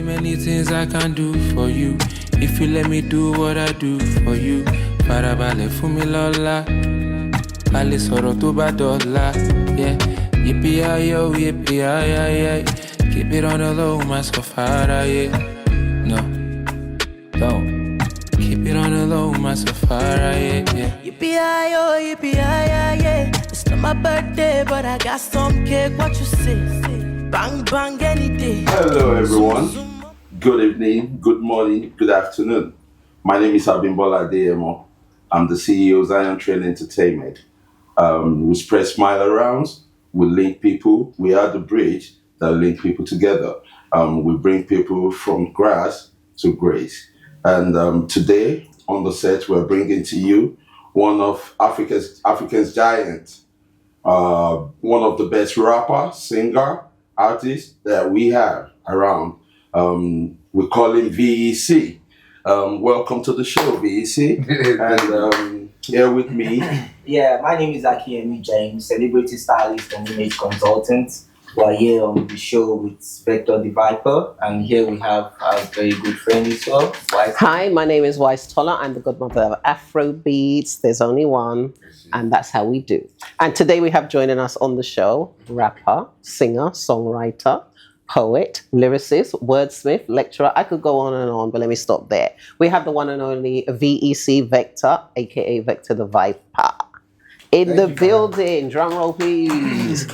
many things I can do for you. If you let me do what I do for you. Farabalẹ̀ fún mi lọ́la. Balẹ̀ sọ̀rọ̀ tó bá dọ̀la. Yeah. Yippee-yi-yo, yippee-yi-yi-yi. Keep it on the low, my safari, yeah. No, don't. Keep it on the low, my safari, yeah. Yippee-yi-yo, yippee-yi-yi-yi. It's not my birthday, but I got some cake. What you say? Bang, bang, any day. Hello, everyone. Good evening, good morning, good afternoon. My name is Abimbola Adeyemo. I'm the CEO of Zion Train Entertainment. We spread smile around. We link people. We are the bridge that link people together. We bring people from grass to grace. And today on the set, we're bringing to you one of Africa's giants, one of the best rapper, singer, artists that we have around. We call him VEC. Welcome to the show, VEC. And here with me. Yeah, my name is Akiyemi James, celebrity stylist and image consultant. We're here on the show with Vector the Viper, and here we have our very good friend as well. Hi, my name is Wise Toller. I'm the godmother of Afro Beats. There's only one, and that's how we do. And today we have joining us on the show, rapper, singer, songwriter, poet, lyricist, wordsmith, lecturer. I could go on, but let me stop there. We have the one and only VEC Vector, aka Vector the Viper, in the building. Drum roll, please.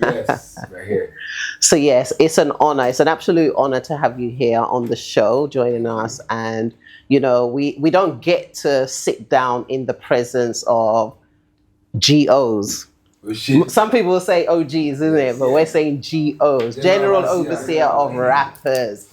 Yes, right here. So yes, it's an honor. It's an absolute honor to have you here on the show, joining us. And you know, we don't get to sit down in the presence of GOs. Some people will say OGs, isn't it? But we're saying GOs, General Overseer of Rappers.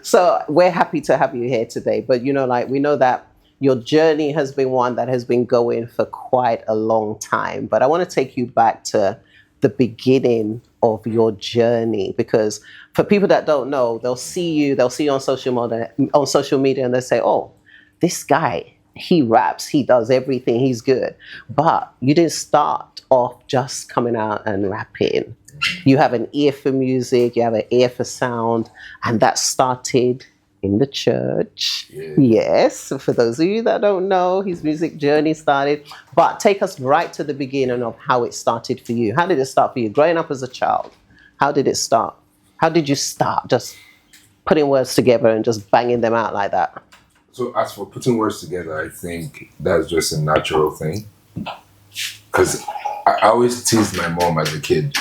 So we're happy to have you here today. But you know, like, we know that your journey has been one that has been going for quite a long time. But I want to take you back to the beginning of your journey, because for people that don't know, they'll see you on social media, and they say, "Oh, this guy, he raps, he does everything, he's good." But you didn't start off just coming out and rapping. You have an ear for music, you have an ear for sound, and that started in the church. Yeah. Yes, for those of you that don't know, his music journey started. But take us right to the beginning of how it started for you. How did it start for you? Growing up as a child, how did it start? How did you start just putting words together and just banging them out like that? So as for putting words together, I think that's just a natural thing. Because I always teased my mom as a kid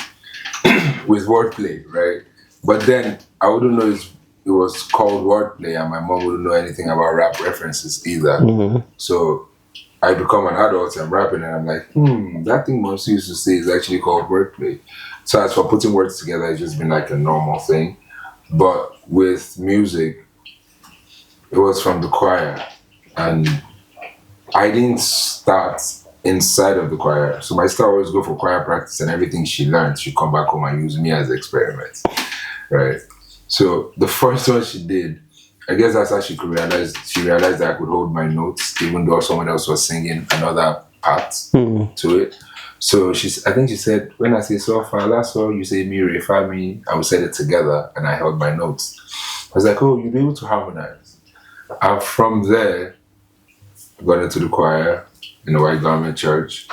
with wordplay, right? But then I wouldn't know it was called wordplay, and my mom wouldn't know anything about rap references either. Mm-hmm. So I become an adult and rapping, and I'm like, that thing mom used to say is actually called wordplay. So as for putting words together, it's just been like a normal thing. But with music, it was from the choir, and I didn't start inside of the choir. So my sister always go for choir practice, and everything she learned, she'd come back home and use me as experiments, right? So the first one she did, I guess that's how she realized that I could hold my notes, even though someone else was singing another part to it. So I think she said, when I say so far, that's all you say me, re, fa, mi, I would say it together, and I held my notes. I was like, oh, you'll be able to harmonize. And from there, I got into the choir in the White Garment Church,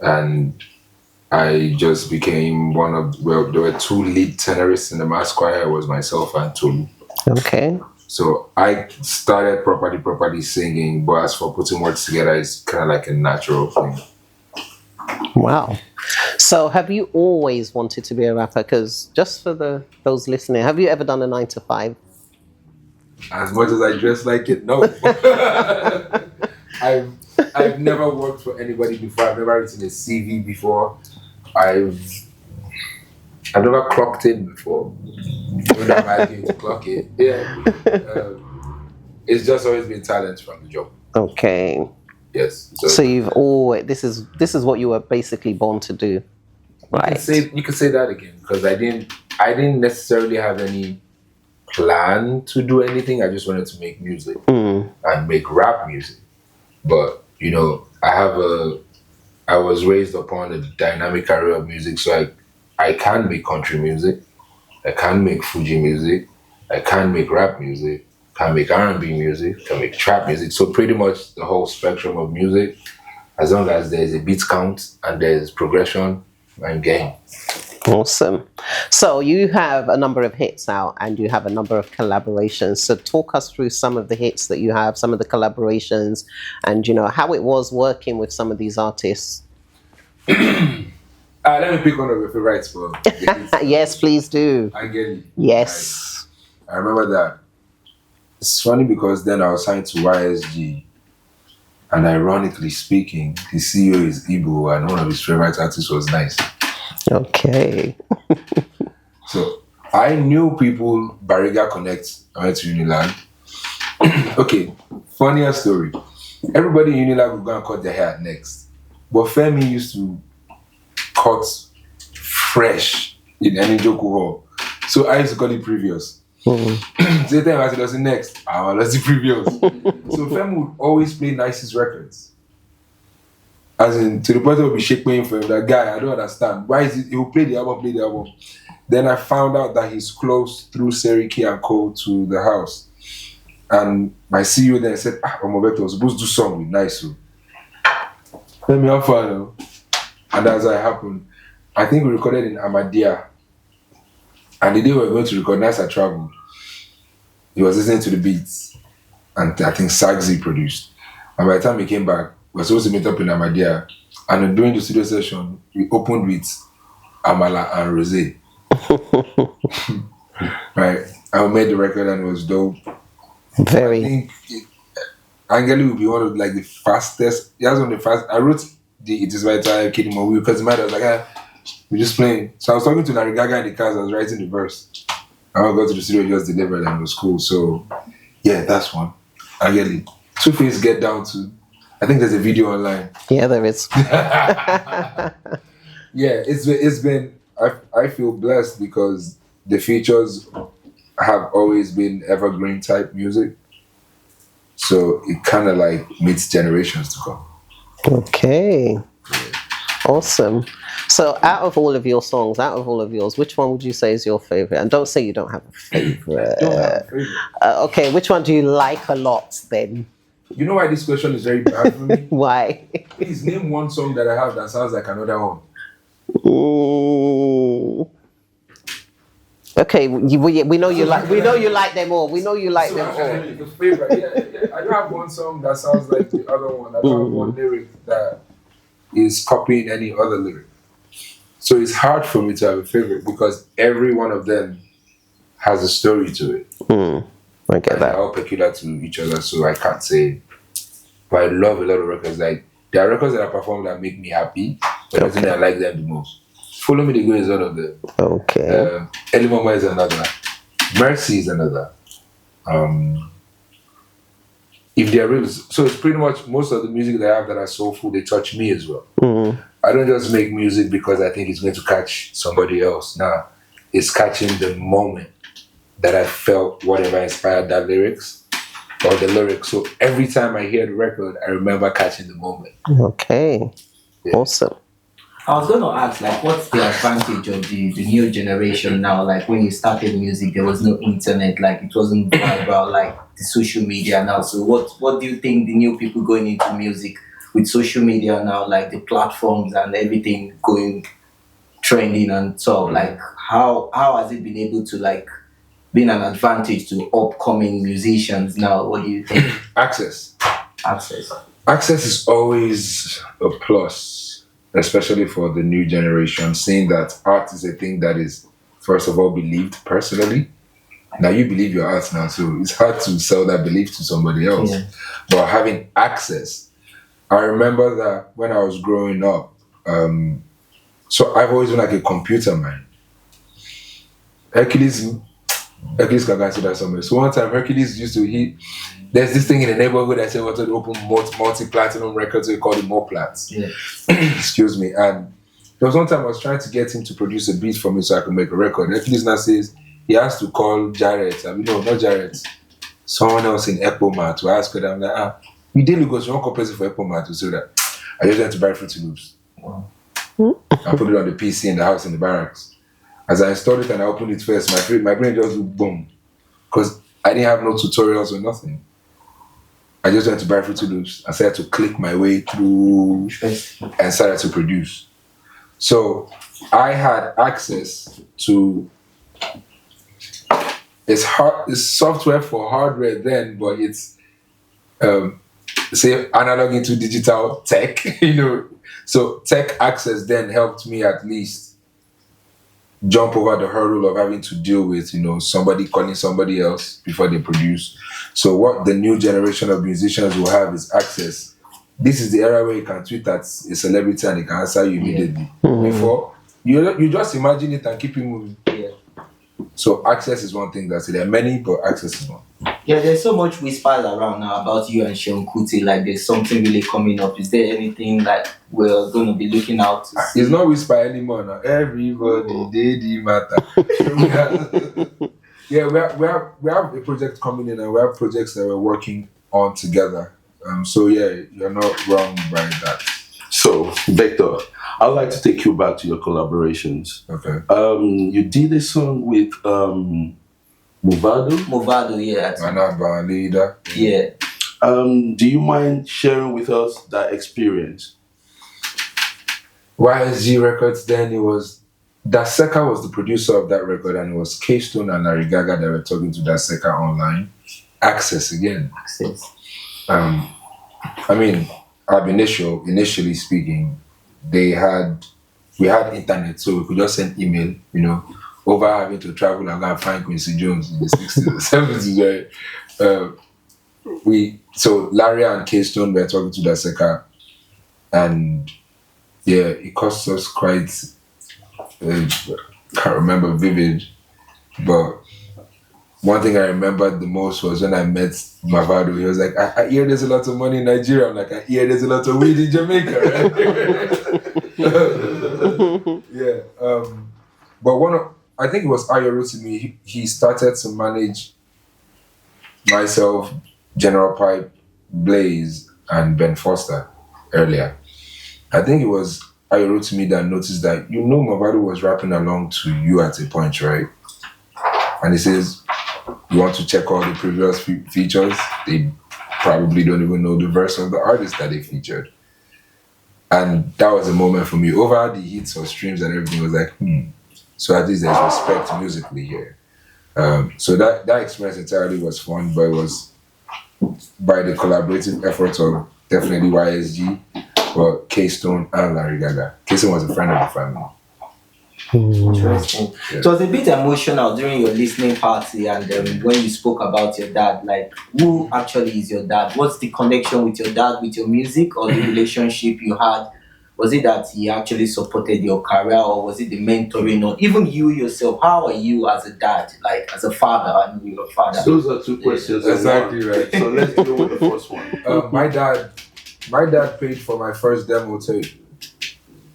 and I just became there were two lead tenorists in the mass choir. It was myself and Tolu. Okay. So I started properly singing, but as for putting words together, it's kind of like a natural thing. Wow. So have you always wanted to be a rapper? Because just for those listening, have you ever done a 9 to 5? As much as I dress like it, no. I've never worked for anybody before. I've never written a CV before. I've never clocked in before. Even though I'm asking to clock it. Yeah. It's just always been talent from the job. Okay. Yes. So you've always this is what you were basically born to do, right? You could say that again, because I didn't necessarily have any plan to do anything. I just wanted to make music and make rap music. But you know, I was raised upon a dynamic career of music, so I can make country music, I can't make Fuji music. I can't make rap music. Can't make R&B music. Can make trap music. So pretty much the whole spectrum of music, as long as there's a beat count and there's progression, I'm game. Awesome. So you have a number of hits out and you have a number of collaborations. So talk us through some of the hits that you have, some of the collaborations, and how it was working with some of these artists. Let me pick one of your favorites for Yes, please do. Angeli. Yes. I remember that. It's funny because then I was signed to YSG, and ironically speaking, the CEO is Igbo, and one of his favorite artists was Nice. Okay. So I knew people. Bariga Connect. I went to Unilag. Okay, funnier story. Everybody in Unilag would go and cut their hair next, but Femi used to cut fresh in any Joku hall. So I used to call it previous. Mm-hmm. So the time I said, "What's the next?" Let's do previous. So Femi would always play Nice's records. As in, to the point I would be shaking for him, that guy, I don't understand. Why is it? He will play the album. Then I found out that he's close through Seriki and Co to the house. And my CEO then said, Omobek was supposed to do song with Nice. Let me have fun. And as it happened, I think we recorded in Ahmadiyya. And the day we were going to record, Nice had traveled. He was listening to the beats. And I think Sagzi produced. And by the time he came back, we were supposed to meet up in Ahmadiyya. And during the studio session, we opened with Amala and Rosé. Right. And we made the record and it was dope. Very. I think Angeli will be one of the fastest. He has one of the fast. I wrote the It Is My Time Kidding Movie because the matter was we're just playing. So I was talking to Larry Gaga in the car as I was writing the verse. And I got to the studio, just delivered and it was cool. So yeah, that's one. Angeli. Two-Face Get Down to. I think there's a video online. Yeah, there is. Yeah, it's been. I feel blessed because the features have always been evergreen type music. So it kind of meets generations to come. Okay. Awesome. So out of all of your songs, which one would you say is your favorite? And don't say you don't have a favorite. Don't have a favorite. Okay, which one do you like a lot then? You know why this question is very bad for me? Why? Please name one song that I have that sounds like another one. Ooh. Okay, we know you like them all. We know you like them all. The favorite. Yeah. I don't have one song that sounds like the other one. I don't have one lyric that is copying any other lyric. So it's hard for me to have a favorite because every one of them has a story to it. I get that. They're all peculiar to each other, so I can't say. But I love a lot of records. There are records that I perform that make me happy, but I think I like them the most. Follow Me to Go is one of them. Okay. Eli Mama is another. Mercy is another. If they're real, so it's pretty much most of the music that I have that are soulful, they touch me as well. I don't just make music because I think it's going to catch somebody else. Nah, it's catching the moment that I felt whatever inspired that lyrics or the lyrics. So every time I hear the record, I remember catching the moment. Okay. Yeah. Awesome. I was going to ask, what's the advantage of the new generation now? When you started music, there was no internet, it wasn't viral, the social media now. So what do you think the new people going into music with social media now, the platforms and everything going trending and so, how has it been able to, been an advantage to upcoming musicians now? What do you think? Access. Access is always a plus, especially for the new generation, saying that art is a thing that is, first of all, believed personally. Now you believe your art now, so it's hard to sell that belief to somebody else. Yeah. But having access, I remember that when I was growing up, so I've always been a computer man. Hercules can say that somewhere. So one time Hercules used to there's this thing in the neighborhood that said wanted to open multi-platinum records, so we called it More Plats. Yeah. Excuse me. And there was one time I was trying to get him to produce a beat for me so I could make a record. Hercules now says he has to call Jarrett. No, not Jarrett. Someone else in Epoma to ask her. I'm like, we did because you want compensate for Epoma to say that. I just had to buy Fruity Loops. Wow. I put it on the PC in the house in the barracks. As I installed it and I opened it first, my brain just went boom. Because I didn't have no tutorials or nothing. I just went to buy Fruity Loops. I started to click my way through and started to produce. So I had access to it's software for hardware then, but it's say analog into digital tech, you know. So tech access then helped me at least jump over the hurdle of having to deal with, you know, somebody calling somebody else before they produce. So what the new generation of musicians will have is access. This is the era where you can tweet at a celebrity and they can answer you immediately. Before, you just imagine it and keep it moving. Yeah. So access is one thing there are many, but access is one. Yeah, there's so much whispers around now about you and Sean Kuti. Like, there's something really coming up. Is there anything like we're going to be looking out to see? It's not whisper anymore now. Everybody, they matter. Yeah, we have a project coming in, and we have projects that we're working on together. So yeah, you're not wrong by that. So, Vector, I'd like to take you back to your collaborations. Okay. You did a song with Movado, yeah. Manaba leader. Yeah. Do you mind sharing with us that experience? YSG Records, then it was Daseka was the producer of that record, and it was K-Stone and Larry Gaga that were talking to Daseka online. Access again. Access. I mean, Ab initially speaking, we had internet, so we could just send email, you know, over having to travel and go and find Quincy Jones in the 60s and 70s, right? So Larry and K-Stone were talking to Daseka, and yeah, it cost us quite, can't remember vivid, but one thing I remembered the most was when I met Mavado. He was like, I hear there's a lot of money in Nigeria. I'm like, I hear there's a lot of weed in Jamaica, right? Yeah. But I think it was Ayorotimi. He started to manage myself, General Pipe, Blaze, and Ben Foster earlier. I think it was Ayorotimi that noticed that, you know, Mavado was rapping along to you at a point, right? And he says, you want to check all the previous features? They probably don't even know the verse of the artist that they featured. And that was a moment for me. Over the hits or streams and everything, was like, so at least there's respect musically here. So that experience entirely was fun, but it was by the collaborative efforts of definitely YSG, but K-Stone and Larry Gaga. K-Stone was a friend of the family. Interesting. Yeah. It was a bit emotional during your listening party, and when you spoke about your dad. Like, who actually is your dad? What's the connection with your dad, with your music, or the relationship you had? Was it that he actually supported your career, or was it the mentoring, or even you yourself? How are you as a dad, like as a father? I know you're a father. Those are two questions. Exactly right. So let's go with the first one. My dad paid for my first demo tape.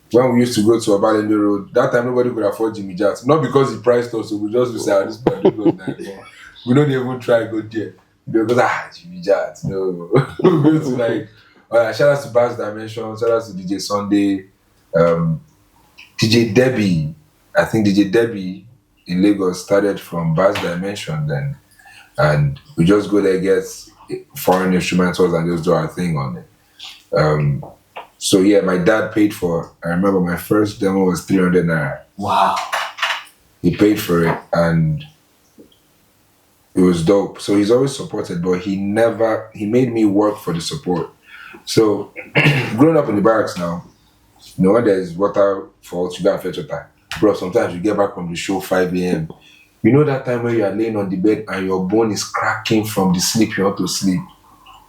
When we used to go to Obalende Road, that time nobody could afford Jimmy Jazz. Not because he priced us, so we just say, this part we don't even try to go there. Because Jimmy Jazz, no. We go to like, shout out to Bass Dimension, shout out to DJ Sunday, DJ Debbie. I think DJ Debbie in Lagos started from Bass Dimension then, and we just go there, get foreign instrumentals and just do our thing on it. So yeah, my dad paid for, I remember my first demo was 300 Naira. Wow. He paid for it and it was dope. So he's always supported, but he made me work for the support. So growing up in the barracks now, you know, when there's water faults, you gotta fetch water. Bro, sometimes you get back from the show 5 a.m. You know that time where you are laying on the bed and your bone is cracking from the sleep you want to sleep.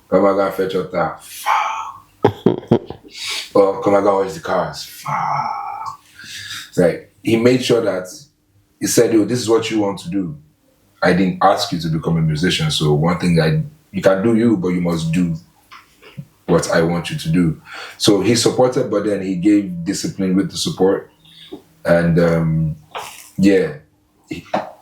Come on, go fetch water. Or come on, go watch the cars. Like, he made sure that he said, yo, this is what you want to do. I didn't ask you to become a musician, so one thing you can do you, but you must do what I want you to do. So he supported, but then he gave discipline with the support. And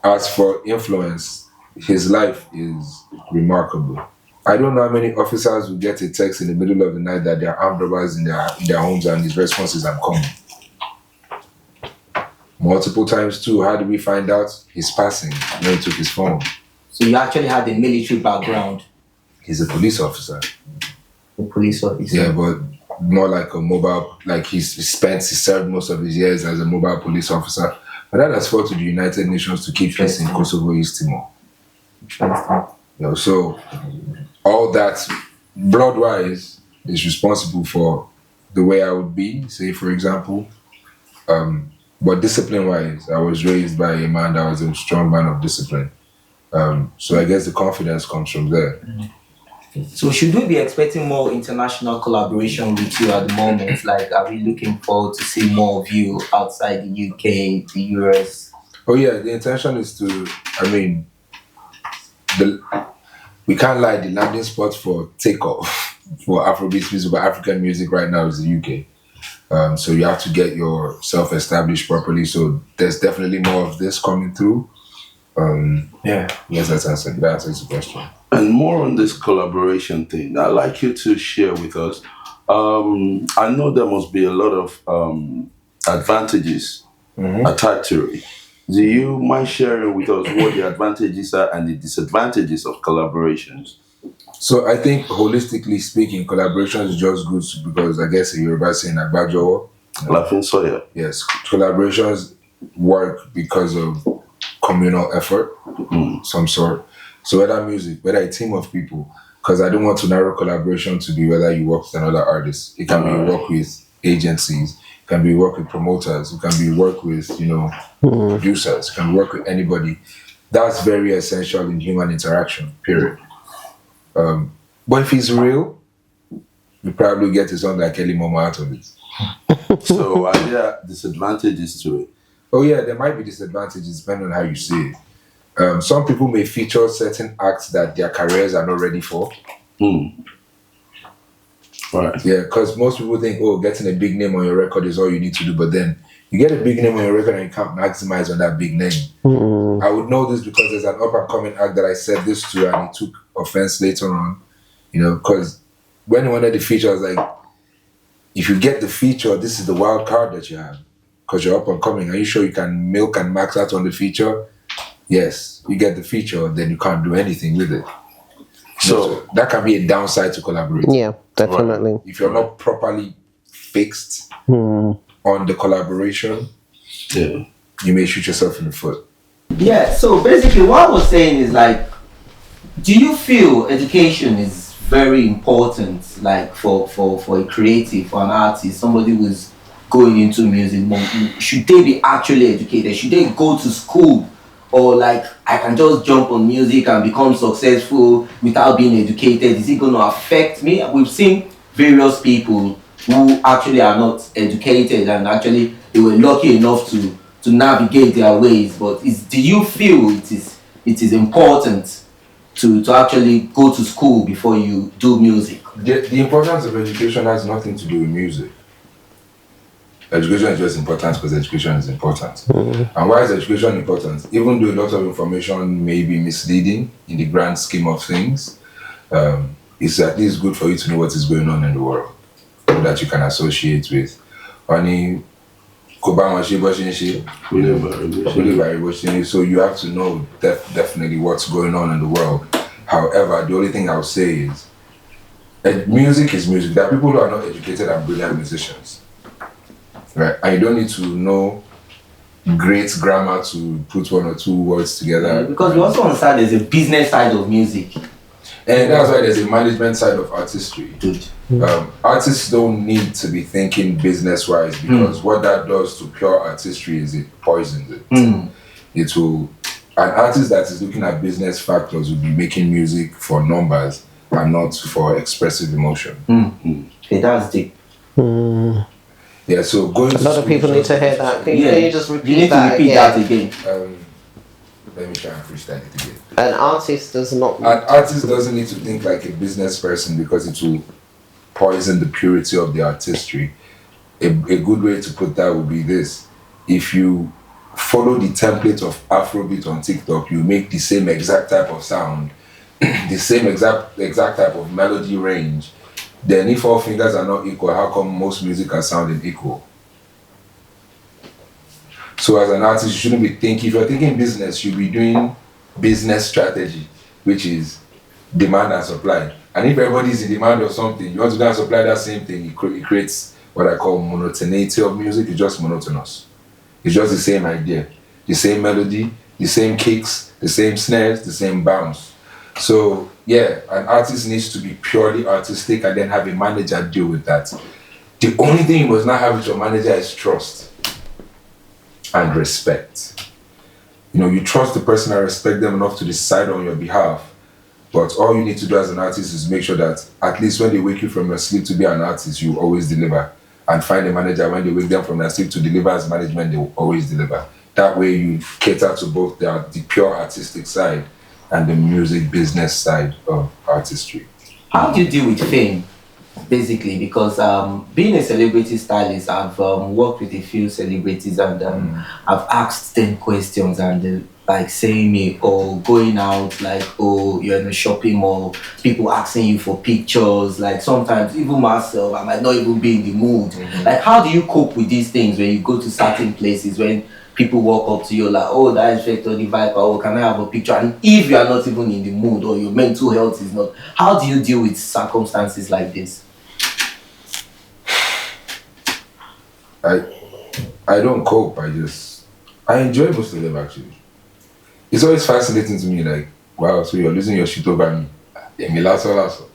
as for influence, his life is remarkable. I don't know how many officers will get a text in the middle of the night that there are armed robbers in their homes, and his response is, I'm coming. multiple times too. How did we find out? His passing when he took his phone. So you actually had a military background. He's a police officer. A police officer. Yeah, but more like a mobile, like he served most of his years as a mobile police officer. But that has fought to the United Nations to keep peace in Kosovo, East Timor. You know, so all that blood-wise is responsible for the way I would be, say for example. But discipline-wise, I was raised by a man that was a strong man of discipline. So I guess the confidence comes from there. So should we be expecting more international collaboration with you at the moment? Like, are we looking forward to see more of you outside the UK, the US? Oh yeah, the intention is to, I mean, we can't lie, the landing spot for takeoff for Afrobeat music or African music right now is the UK. So you have to get yourself established properly. So there's definitely more of this coming through. Yes, that answers the question. And more on this collaboration thing, I'd like you to share with us. I know there must be a lot of advantages attached to it. Do you mind sharing with us what the advantages are and the disadvantages of collaborations? So I think holistically speaking, collaboration is just good because I guess you're about saying Agbajowo. Laughing Sawyer. Yes, collaborations work because of communal effort, some sort. So whether music, whether a team of people, because I don't want to narrow collaboration to be whether you work with another artist. It can be work with agencies, it can be work with promoters, it can be work with, producers, it can work with anybody. That's very essential in human interaction, period. But if it's real, you probably get a song like Kelly Momo out of it. So are there disadvantages to it? Oh yeah, there might be disadvantages depending on how you see it. Some people may feature certain acts that their careers are not ready for. Right. Yeah, because most people think, getting a big name on your record is all you need to do. But then you get a big name on your record and you can't maximize on that big name. I would know this because there's an up-and-coming act that I said this to and he took offense later on. Because when he wanted the feature, I was like, if you get the feature, this is the wild card that you have. Because you're up-and-coming. Are you sure you can milk and max out on the feature? Yes, you get the feature, then you can't do anything with it. So that can be a downside to collaborating. Yeah, definitely. Right? If you're not properly fixed on the collaboration, you may shoot yourself in the foot. Yeah, so basically what I was saying is like, do you feel education is very important, like for a creative, for an artist, somebody who's going into music? Should they be actually educated? Should they go to school? Or like, I can just jump on music and become successful without being educated? Is it going to affect me? We've seen various people who actually are not educated and actually they were lucky enough to navigate their ways. But do you feel it is important to actually go to school before you do music? The importance of education has nothing to do with music. Education is just important because education is important. And why is education important? Even though a lot of information may be misleading in the grand scheme of things, it's at least good for you to know what is going on in the world that you can associate with. So you have to know definitely what's going on in the world. However, the only thing I'll say is music is music. There are people who are not educated and brilliant musicians. Right, and you don't need to know great grammar to put one or two words together. Because we also understand there's a business side of music. And that's why there's a management side of artistry. Artists don't need to be thinking business-wise because what that does to pure artistry is it poisons it. It will, an artist that is looking at business factors will be making music for numbers and not for expressive emotion. Okay, that's deep. Yeah, so going a lot of people need to hear that. Can you just repeat that again? Let me try and freestyle it again. An artist doesn't need to think like a business person because it will poison the purity of the artistry. A good way to put that would be this. If you follow the template of Afrobeat on TikTok, you make the same exact type of sound, the same exact type of melody range, then if all fingers are not equal, how come most music are sounding equal? So as an artist, you shouldn't be thinking, if you're thinking business, you'll be doing business strategy, which is demand and supply. And if everybody's in demand of something, you want to go and supply that same thing, it creates what I call monotonity of music. It's just monotonous. It's just the same idea, the same melody, the same kicks, the same snares, the same bounce. So yeah, an artist needs to be purely artistic and then have a manager deal with that. The only thing you must not have with your manager is trust and respect. You know, you trust the person and respect them enough to decide on your behalf. But all you need to do as an artist is make sure that at least when they wake you from your sleep to be an artist, you always deliver. And find a manager when they wake them from their sleep to deliver as management, they will always deliver. That way you cater to both the pure artistic side and the music business side of artistry. How do you deal with fame, basically? Because being a celebrity stylist, I've worked with a few celebrities and I've asked them questions and like saying me or going out, like, oh, you're in a shopping mall, people asking you for pictures, like sometimes even myself, I might not even be in the mood. Like, how do you cope with these things when you go to certain places, when people walk up to you like, oh, that is Vector the Viper, oh, can I have a picture? And if you are not even in the mood or your mental health is not, how do you deal with circumstances like this? I don't cope, I enjoy most of them actually. It's always fascinating to me, like, wow, so you're losing your shit over me. You know,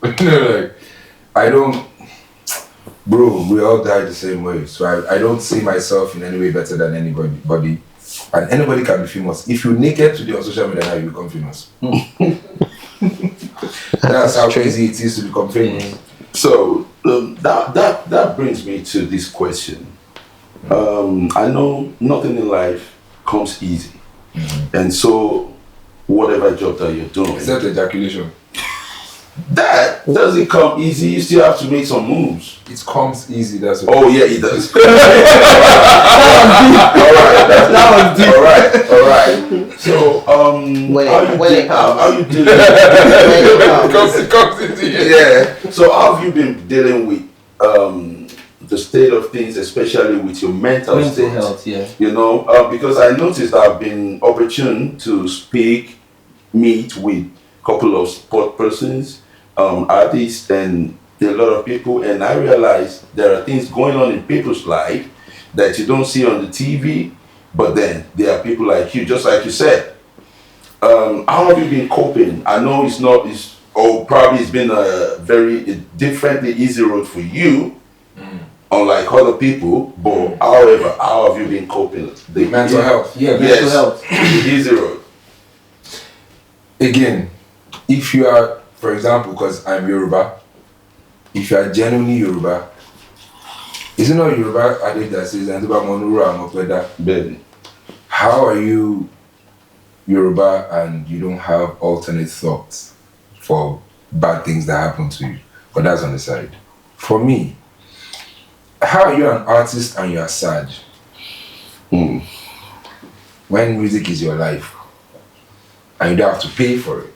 like, I don't, bro, we all die the same way. So I don't see myself in any way better than anybody. And anybody can be famous. If you're naked today on social media now, you become famous. That's how easy it is to become famous. So that brings me to this question. I know nothing in life comes easy. And so whatever job that you're doing, Except ejaculation. that doesn't come easy. You still have to make some moves. It comes easy, that's what. Oh yeah, it does. All right. So how you dealing? It comes easy. Yeah. So how have you been dealing with the state of things, especially with your mental state? Health, yeah. You know, because I noticed I've been opportune to meet with a couple of sport persons, artists, and a lot of people, and I realized there are things going on in people's life that you don't see on the TV, but then there are people like you, just like you said. How have you been coping? I know probably it's been a very differently easy road for you, unlike other people, but however, how have you been coping? The mental health. Yeah, mental health. The easy road. Again, if you are, for example, because I'm Yoruba, if you are genuinely Yoruba, is it not Yoruba adage that says, Baby. how are you Yoruba and you don't have alternate thoughts for bad things that happen to you? But that's on the side. For me, how are you an artist and you are sad? When music is your life and you don't have to pay for it.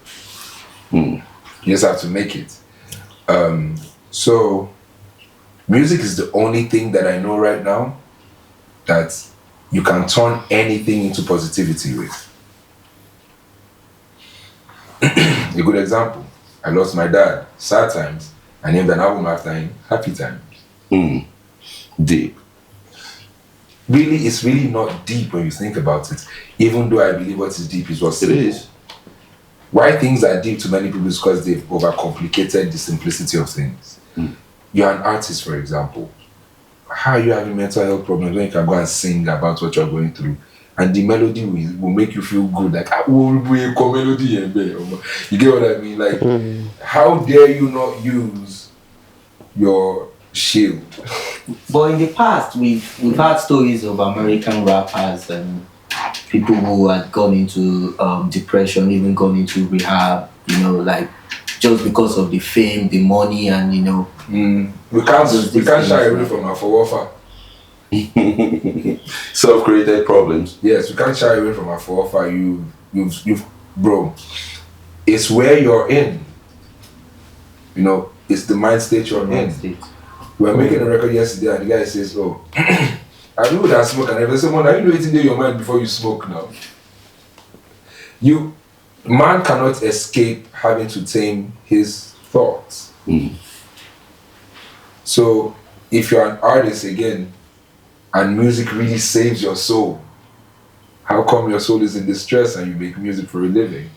You just have to make it. So music is the only thing that I know right now that you can turn anything into positivity with. A good example, I lost my dad, sad times. I named an album after him, Happy Times. Deep. Really, it's really not deep when you think about it. Even though I believe what is deep is what's simple. It is. Why things are deep to many people is because they've overcomplicated the simplicity of things. You're an artist, for example. How are you having mental health problems when you can go and sing about what you're going through? And the melody will make you feel good. Like, melody. You get what I mean? Like, how dare you not use your shield? But in the past, we've had stories of American rappers and people who had gone into depression, even gone into rehab, you know, like just because of the fame, the money, and you know. We can't shy away from our forefather. Self-created problems. Yes, we can't shy away from our forefather. You've, bro. It's where you're in. You know, it's the mind state you're in. We were making a record yesterday, and the guy says, "Oh, I know that smoke and everything. Someone, you know it's in your mind before you smoke now. Man cannot escape having to tame his thoughts. So if you're an artist again, and music really saves your soul, how come your soul is in distress and you make music for a living?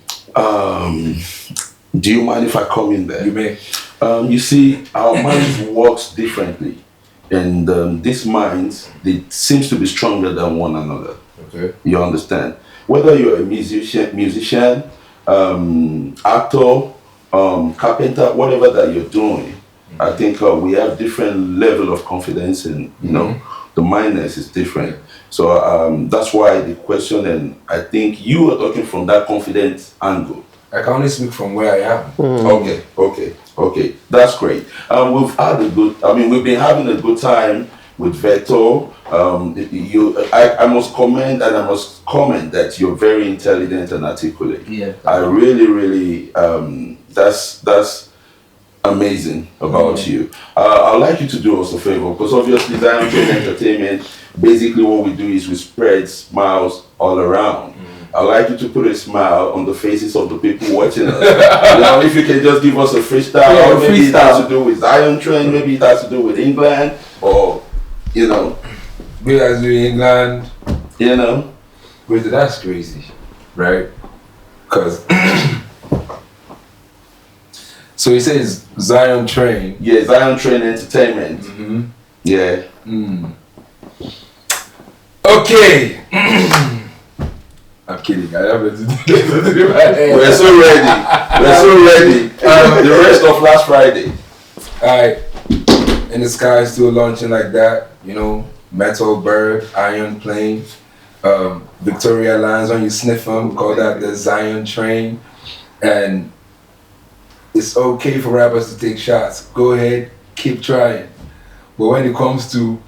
Do you mind if I come in there? You may. You see, our minds works differently, and these minds, they seems to be stronger than one another. Okay. You understand? Whether you're a musician, actor, carpenter, whatever that you're doing, I think we have different level of confidence, and you know, the mindness is different. So that's why the question, and I think you are talking from that confidence angle. I can only speak from where I am. Okay, that's great. We've had a good. I mean, we've been having a good time with Veto. I must commend and I must comment that you're very intelligent and articulate. Yeah. I really, that's amazing about you. I'd like you to do us a favor, because obviously Zion Train Entertainment, basically what we do is we spread smiles all around. I'd like you to put a smile on the faces of the people watching us. You know, if you can just give us a freestyle, or maybe it has to do with Zion Train, maybe it has to do with England, or you know. We as in England. You know. Wait, that's crazy, right? Because so he says Zion Train. Yeah, Zion Train Entertainment. Yeah. Okay. I'm kidding. I have it. We're so ready. We're so ready. The rest of last Friday. Alright. And the sky is still launching like that. You know, metal bird, iron plane, Victoria lines when you sniff them. Call that the Zion Train. And it's okay for rappers to take shots. Go ahead, keep trying. But when it comes to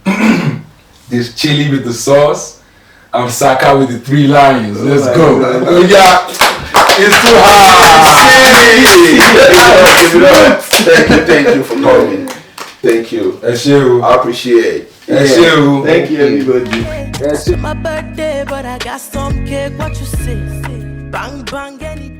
this chili with the sauce, I'm Saka with the 3 lions. Let's go. We got it's too hard. Thank you for coming. Thank you. That's you. I appreciate. That's you. Thank you, everybody. It's my birthday, but I got some cake. What you say? Bang bang any.